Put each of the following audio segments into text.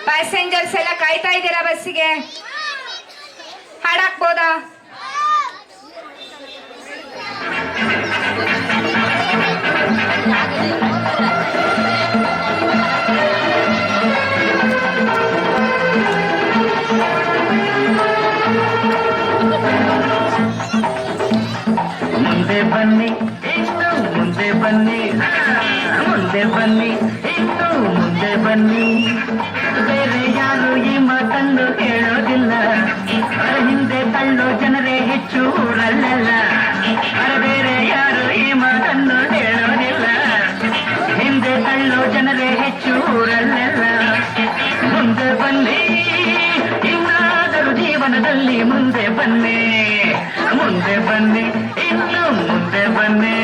Passengers ಎಲ್ಲ ಕಾಯ್ತಾ ಇದ್ದೀರಾ ಬಸ್ಸಿಗೆ? ಹಾಡಾಕ್ಬೋದಾ? ಮುಂದೆ ಬನ್ನಿ ಇನ್ನು ಮುಂದೆ ಬನ್ನಿ, ಮುಂದೆ ಬನ್ನಿ ಇನ್ನು ಮುಂದೆ ಬನ್ನಿ. ಬೇರೆ ಯಾರು ಈ ಮಾತನ್ನು ಹೇಳೋದಿಲ್ಲ, ಹಿಂದೆ ತಳ್ಳೋ ಜನರೇ ಹೆಚ್ಚು ಊರಲ್ಲೆಲ್ಲ. ಬೇರೆ ಯಾರು ಈ ಮಾತನ್ನು ಹೇಳೋದಿಲ್ಲ, ಹಿಂದೆ ತಳ್ಳೋ ಜನರೇ ಹೆಚ್ಚು ಊರಲ್ಲೆಲ್ಲ. ಮುಂದೆ ಬನ್ನಿ ಇನ್ನಾದರೂ ಜೀವನದಲ್ಲಿ ಮುಂದೆ ಬನ್ನಿ, ಮುಂದೆ ಬನ್ನಿ ಇನ್ನು ಮುಂದೆ ಬನ್ನಿ.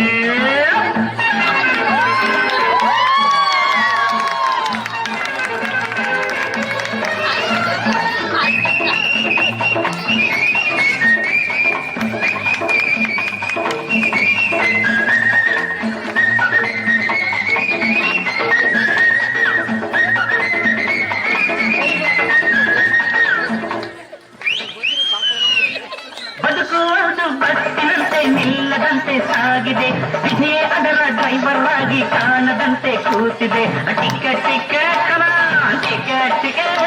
ಬದುಕುವುದು ಬಸ್ಸಿನಂತೆ ನಿಲ್ಲದಂತೆ ಸಾಗಿದೆ, ವಿಧಿಯೇ ಅದರ ಡ್ರೈವರ್ ಆಗಿ ಕಾಣದಂತೆ ಕೂತಿದೆ. ಟಿಕೆಟ್ ಟಿಕೆಟ್ ಟಿಕೆಟ್ ಟಿಕೆಟ್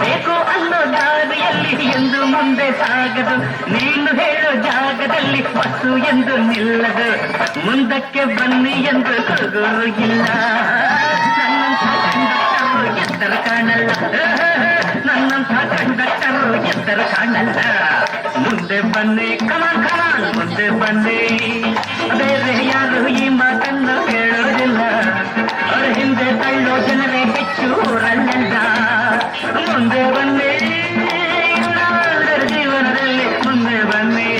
ಬೇಕು ಅನ್ನೋ ದಾರಿಯಲ್ಲಿ ಎಂದು ಮುಂದೆ ಸಾಗದು, ನೀನು ಹೇಳೋ ಜಾಗದಲ್ಲಿ ಬಸ್ಸು ಎಂದು ನಿಲ್ಲದು. ಮುಂದಕ್ಕೆ ಬನ್ನಿ ಎಂದು ಕೂಗೋರು ಇಲ್ಲ, ನನ್ನಂಥ ಕಂಡಕ್ಟರು ಎತ್ತರು ಕಾಣಲ್ಲ, ನನ್ನಂಥ ಕಂಡಕ್ಟರು ಎತ್ತರು ಕಾಣಲ್ಲ. ಮುಂದೆ ಬನ್ನಿ ಕಮಾನ್ ಕಮಾನ್ ಮುಂದೆ ಬನ್ನಿ. ಬೇರೆ ಯಾರು ಈ ಮಾತನ್ನು ಹೇಳೋದಿಲ್ಲ, ಅವರ ಹಿಂದೆ ತಳ್ಳೋ ಜನರೇ ಹೆಚ್ಚು ಊರಲ್ಲೆಲ್ಲ. ಮುಂದೆ ಬನ್ನಿ ಎಲ್ಲರ ಜೀವನದಲ್ಲಿ ಮುಂದೆ ಬನ್ನಿ.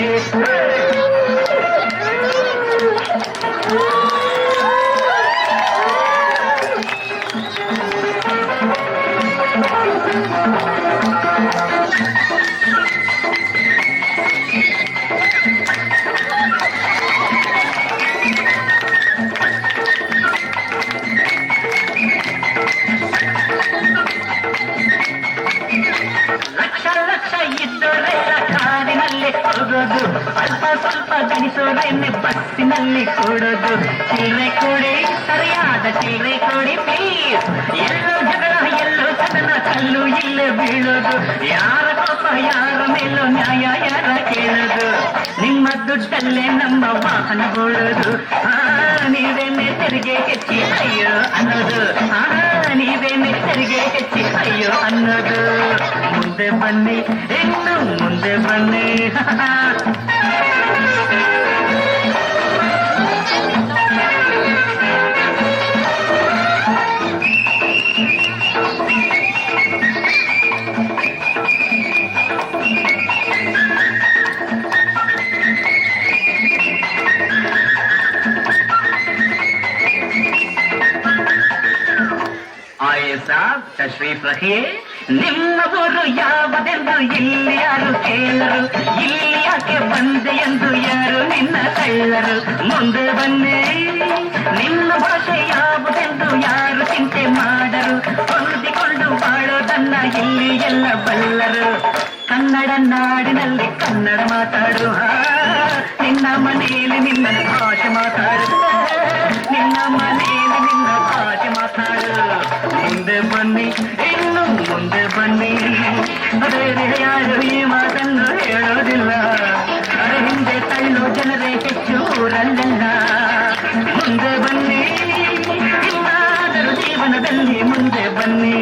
ಲಕ್ಷ ಲಕ್ಷ ಇದ್ದೋರೆಲ್ಲ ಕಾರಿನಲ್ಲಿ ಹೋಗೋದು, ಅಲ್ಪ ಸ್ವಲ್ಪ ಗಣಿಸೋರೇನೆ ಬಸ್ಸಿನಲ್ಲಿ ಕೂಡೋದು. ಚಿಲ್ಲರೆ ಕೊಡಿ ಸರಿಯಾದ ಚಿಲ್ಲರೆ ಕೊಡಿ ಪ್ಲೀಸ್. ಎಲ್ಲೋ ಜಗಳ ಎಲ್ಲೋ ಸದನ ಕಲ್ಲು ಇಲ್ಲೇ ಬೀಳೋದು, ಯಾರ ಕೋಪ ಯಾರ ಮೇಲೋ ನ್ಯಾಯ ಯಾರ ಕೇಳೋದು. ನಿಮ್ಮ ದುಡ್ಡಲ್ಲೇ ನಮ್ಮ ವಾಹನ ಬೋಳೋದು, ನೀವೇನೆ ತೆರಿಗೆ ಹೆಚ್ಚಿ ಅಯ್ಯೋ ಅನ್ನೋದು, ನೀವೇನೆ ತೆರಿಗೆ ಹೆಚ್ಚಿ ಅಯ್ಯೋ ಅನ್ನೋದು. ಮುಂದೆ ಬನ್ನಿ ಇನ್ನು ಮುಂದೆ ಬನ್ನಿ. ಆಯೇ ಸಾಬ್ ತಶ್ರೀಫ್ ರಹಿಯೇ. ನಿಮ್ಮ ಊರು ಯಾವುದೆಂದು ಇಲ್ಲಿ ಯಾರು ಕೇಳರು, ಇಲ್ಲಿ ಯಾಕೆ ಬಂದೆ ಎಂದು ಯಾರು ನಿನ್ನ ಕಳ್ಳರು. ಮುಂದೆ ಬನ್ನಿ ನಿನ್ನ ಭಾಷೆ ಯಾವುದೆಂದು ಯಾರು ಚಿಂತೆ ಮಾಡರು, ಹೊಂದಿಕೊಂಡು ಬಾಳೋದನ್ನ ಇಲ್ಲಿ ಎಲ್ಲ ಬಲ್ಲರು. ಕನ್ನಡ ನಾಡಿನಲ್ಲಿ ಕನ್ನಡ ಮಾತಾಡು, ನಿನ್ನ ಮನೆಯಲ್ಲಿ ನಿನ್ನ ಭಾಷೆ ಮಾತಾಡು, ನಿನ್ನ ಮನೆಯಲ್ಲಿ ನಿನ್ನ ಭಾಷೆ ಮಾತಾಡು. ಮುಂದೆ ಬನ್ನಿ ಇನ್ನು ಮುಂದೆ ಬನ್ನಿ. ಬೇರೆ ಯಾರು ಈ ಮಾತನ್ನು ಹೇಳೋದಿಲ್ಲ, ಅರೆ ಹಿಂದೆ ತಳ್ಳೋ ಜನರೇ ಹೆಚ್ಚು ಊರಲ್ಲೆಲ್ಲ. ಮುಂದೆ ಬನ್ನಿ ಇನ್ನಾದರೂ ಜೀವನದಲ್ಲಿ ಮುಂದೆ ಬನ್ನಿ.